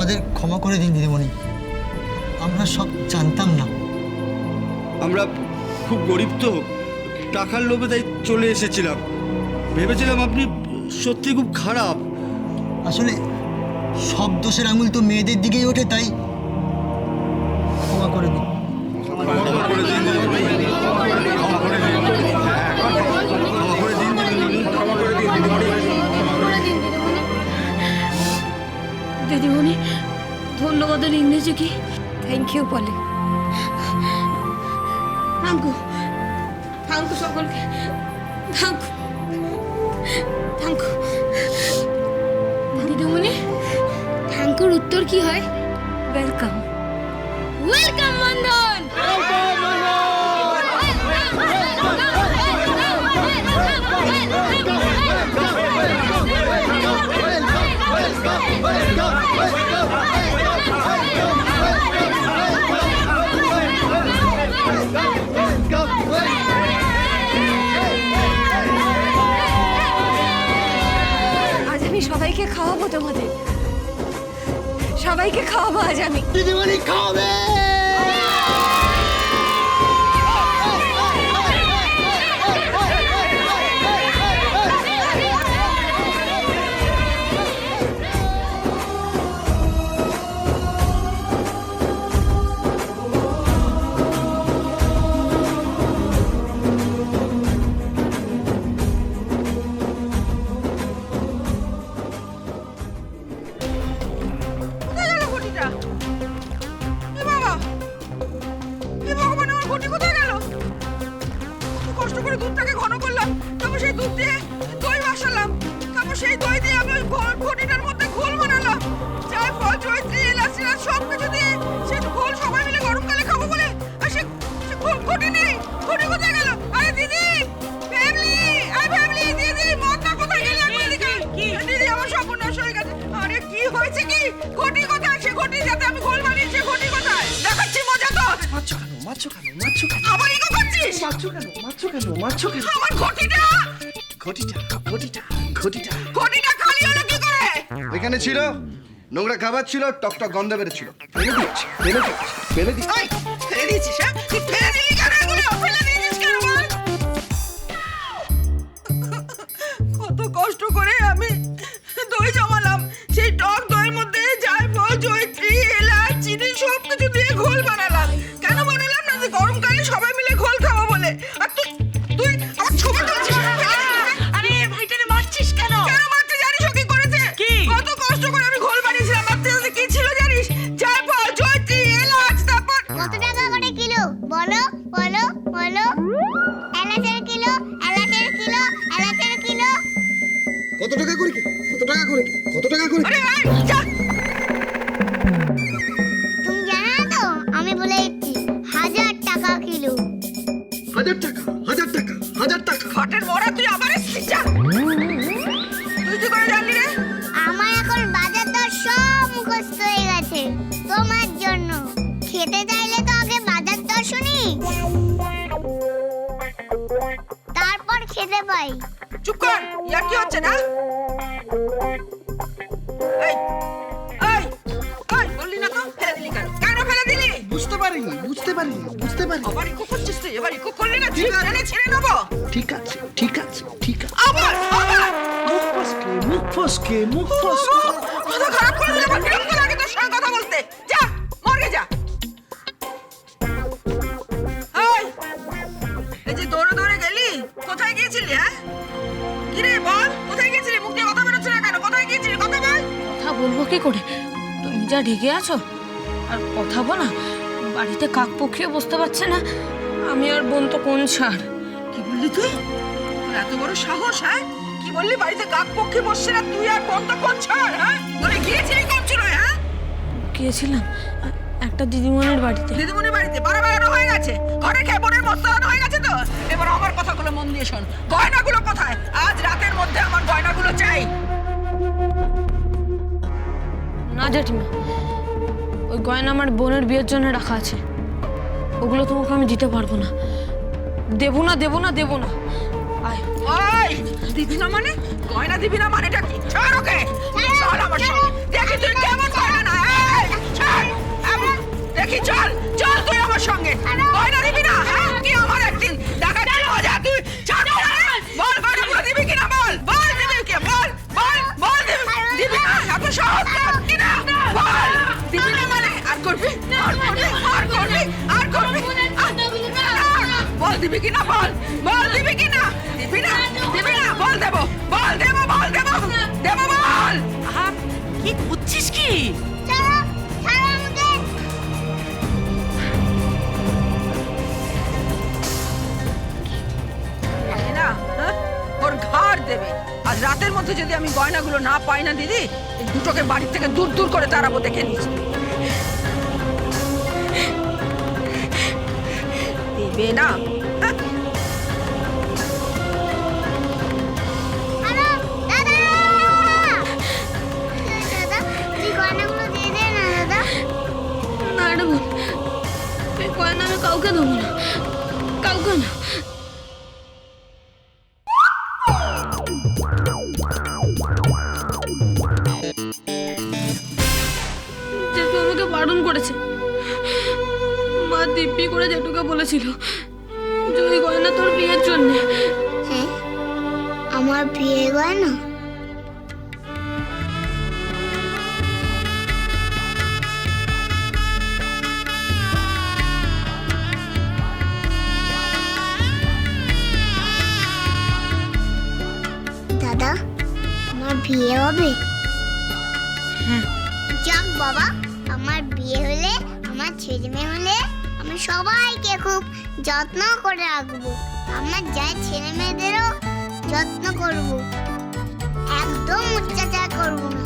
আমাদের ক্ষমা করে দিন দিদিমণি, আমরা সব জানতাম না। আমরা খুব গরিব তো, টাকার লোভে তাই চলে এসেছিলাম। ভেবেছিলাম আপনি সত্যি খুব খারাপ। আসলে সব দোষের আঙুল তো মেয়েদের দিকেই ওঠে, তাই ক্ষমা করে দিন। দিদিমণি ধন্যবাদের ইংরেজি কি? থ্যাংক ইউ বলে। থ্যাংকু থ্যাংকু সকলকে, থ্যাংকু থ্যাংকু। দিদিমণি থ্যাংকুর উত্তর কি হয়? ওয়েলকাম। ওয়েলকাম বন্ধন। আজ আমি সবাইকে খাওয়াবো, তোমাদের সবাইকে খাওয়াবো আজ আমি। দিদিমণি খাবে। কষ্ট করে দুধটাকে ঘন করলাম, তারপর সেই দুধ দিয়ে দই বসালাম, তারপর সেই দই দিয়ে আমি ওই ঘটিটার মধ্যে ঘোল বানালাম। জায়ফল, জয়ত্রী, এলাচ সব কিছু দিয়ে সে ঘোল সবাই মিলে গরমকালে খাবো বলে, আর সে ঘটি নেই। ঘটি কোথায় গেল? আরে দিদি, ফ্যামিলি, আই ফ্যামিলি, দিদি মদটা কোথায় গেল? দিদি আমার সর্বনাশ হয়ে গেছে। আরে কি হয়েছে কি? ঘটি কোথায়? সে ঘটি যাতে আমি ঘোল বানিয়ে, সে ঘটি কোথায়? দেখাচ্ছি মজা তো। মারছো কেন? আবার ইগো করছিস? মারছো কেন? আমার ঘটিটা ঘটিটা খালি হলো কি করে? এখানে ছিল নোংরা খাবার ছিল, টকটক গন্ধ বেরোচ্ছিল। ফেলে দিচ্ছি। এই, ফেলে দিয়েছিস? হ্যাঁ, তুই ফেলে দিলি কেন এগুলো? ফেলে দিয়েছিস কেন বল? কত কষ্ট করে আমি দই জমালাম, সেই টক দইয়ের মধ্যে জায়ফল, জয়ত্রী, এলাচ, চিনি সব কিছু দিয়ে ঘোল বানালাম। কেন বানালাম না? যে গরমকালে সবাই মিলে ঘোল খাবো বলে। আর তুই আমার ছবি তুলছিস? আরে ভাইটারে মারছিস কেন? কেন মারতে জানিস ও কি করেছে? কত কষ্ট করে আমি ঘোল বানিয়েছিলাম। মারতে কি ছিল জানিস? জায়ফল, জয়ত্রী, এলাচ, তারপর কত টাকা করে কিলো বলো বলো বলো? এলাচের কিলো, এলাচের কিলো, এলাচের কিলো। কত টাকা করে? আরে আয়, যা। তুমি জানো না তো, আমি বলে দিচ্ছি 1000 টাকা কিলো। 1000 টাকা। ঘটের মরা তুই আবার এসেছিস? যা। তুই কি করে জানলি রে? আমার এখন বাজার দর সব মুখস্থ হয়ে গেছে তোমার জন্য। খেতে চাইলে তো আগে বাজার দর শুনি, তারপর খেতে পাই। চুপ কর, ইয়ার কি হচ্ছে না? এই এই এই, বললি না তো? ফেলে দিলি কেন? কেন ফেলে দিলি? বুঝতে পারিনি। আবার ইকো করছিস তুই? এবার ইকো করলি না ছিঁড়ে নেবো। ঠিক আছে। আবার মুখ ফসকে। মাথা খারাপ করে দিলে আমার বিরক্ত লাগে তোর সঙ্গে কথা বলতে। যা, মর্গে যা। এই যে দৌড়ে দৌড়ে গেলি, কোথায় গিয়েছিলি? হ্যাঁ, কি রে বল, কোথায় গিয়েছিলি? মুখ দিয়ে কথা বেরোচ্ছে না কেন? কোথায় গিয়েছিলি? কথা বল। কথা বলবো কি করে? তুমি যা ঢেকে আছো, আর কথা বলা বাড়িতে কাক পক্ষিয়ে বসতে পারছে না। আমি আর বোন তো কোন ছাড়। কি বললি তুই? তোর এত বড় সাহস? হ্যাঁ, কি বললি? বাড়িতে কাক পক্ষী বসছে না, তুই আর বোন তো কোন ছাড়? হ্যাঁ, বলে গিয়েছিলি কোন ছিল? হ্যাঁ, গিয়েছিলাম একটা দিদিমণির বাড়িতে। দিদিমণির বাড়িতে বাড়া বাড়ানো হয়ে গেছে, ঘরে খেয়ে বোনের মস্তানো হয়ে গেছে তো। এবার আমার কথাগুলো মন দিয়ে শোন। গয়নাগুলো কোথায়? আজ রাতের মধ্যে আমার গয়নাগুলো চাই। না জেঠিমা, ওই গয়না আমার বোনের বিয়ের জন্য রাখা আছে, ওগুলো তোমাকে আমি দিতে পারবো না। দেবো না। আয়। ওই, দিবি না মানে? গয়না দিবি না মানেটা কি? ছাড় ওকে। চল আমার সঙ্গে, দেখি তুই কেমন গয়না না। দিবি কিনা বল, বল দিবি কিনা? দিবি না, দিবি না, বল দেবো, বল দেবো, বল দেবো, দেবো বল। আহা, কি করছিস কি? ছাড়ো, ছাড়ো আমাকে। জানি না, হ্যাঁ? ওর ঘাড় দেবে। আজ রাতের মধ্যে যদি আমি গয়নাগুলো না পাই না দিদি, এই দুটোকে বাড়ির থেকে দূর দূর করে তাড়াবো, দেখে নিস। দেবে না, হ্যাঁ? ছাড়ো, দাদা! দাদা, তুই গয়নাগুলো দিয়ে দে না, দাদা। না রে বোন, এই গয়না আমি কাউকে দেবো না, কাউকে না। জেঠু আমাকে বারণ করেছে। মা দিব্যি করে জেঠুকে বলেছিল যে ওই গয়না তোর বিয়ের জন্যে। হ্যাঁ, আমার বিয়ে গয়না? দাদা, আমার বিয়ে হবে? হ্যাঁ। যাক বাবা, আমার বিয়ে হলে, আমার ছেলে মেয়ে হলে আমি সবাইকে খুব যত্ন করে রাখবো। আমার যাই ছেলে মেয়েদেরও যত্ন করব, একদম অত্যাচার করব না।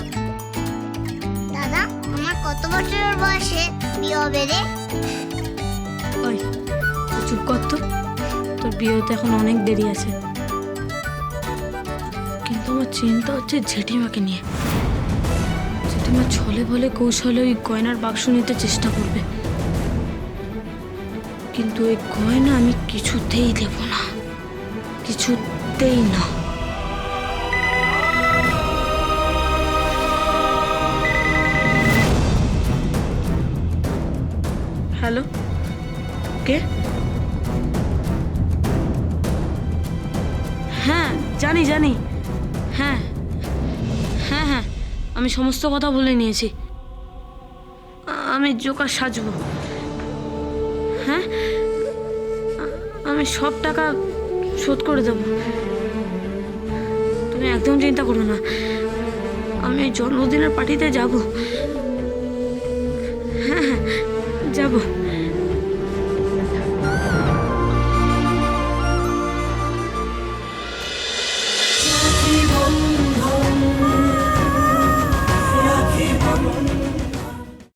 দাদা, আমার কত বছরের বয়সে বিয়ে হবে রে? ওই তুই চুপ কর তো, তোর বিয়ে হতে এখন অনেক দেরি আছে। কিন্তু আমার চিন্তা হচ্ছে জেঠিমাকে নিয়ে। জেঠিমা ছলে বলে কৌশলে ওই গয়নার বাক্স নিতে চেষ্টা করবে, কিন্তু ওই গয়না আমি কিছুতেই দেব না, কিছুতেই না। হ্যালো, কে? হ্যাঁ, জানি জানি, হ্যাঁ হ্যাঁ হ্যাঁ, আমি সমস্ত কথা বলে নিয়েছি। আমি জোকার সাজবো। হ্যাঁ, আমি সব টাকা শোধ করে দেবো, তুমি একদম চিন্তা করো না। আমি ওই জন্মদিনের পার্টিতে যাব। হ্যাঁ হ্যাঁ, যাবো।